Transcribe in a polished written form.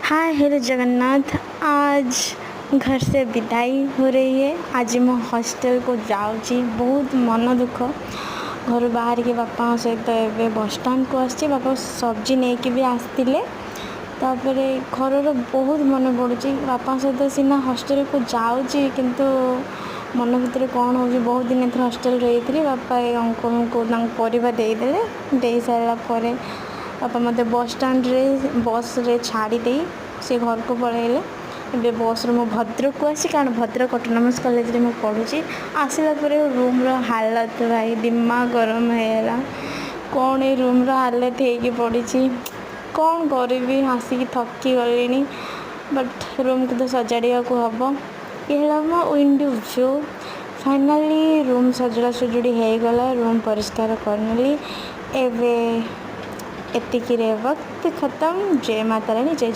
Hi hello Jagannath. आज घर से विदाई हो रही है। आज मैं हॉस्टल को जाऊँगी। बहुत मन दुख। घर बाहर के बापा सहित ए बसस्टाण्ड को आसी बापा सब्जी नहीं कि भी आसते तापर घर बहुत मन पड़ुची। बापा सहित सीना हॉस्टल को जाऊँगी किंतु मन भितर कौन हो बहुत दिन एथर हॉस्टल रही थी। बापा ए अंकल को परिवा दे सारापर बापा मत बसस्टाण्ड बस रे छाड़ी से घर को पलैले। ए बस मो भद्रक को आसी कारण भद्रक ऑटोनोमस कॉलेज रे मैं पढ़ुची। आसला रूम रो हालत भाई दिमाग गरम है। कौन ए रूम रो हालत है पड़ी कौन करी हसिकी थकी गली। बट रूम को तो सजाड़ा को हम। ये मो विंडो व्यू। फाइनाली रूम सजड़ा सजुड़ी हो गला। रूम परिष्कार करनेली। एवे एतिकी रे वक्त खत्म। जय माता रानी जय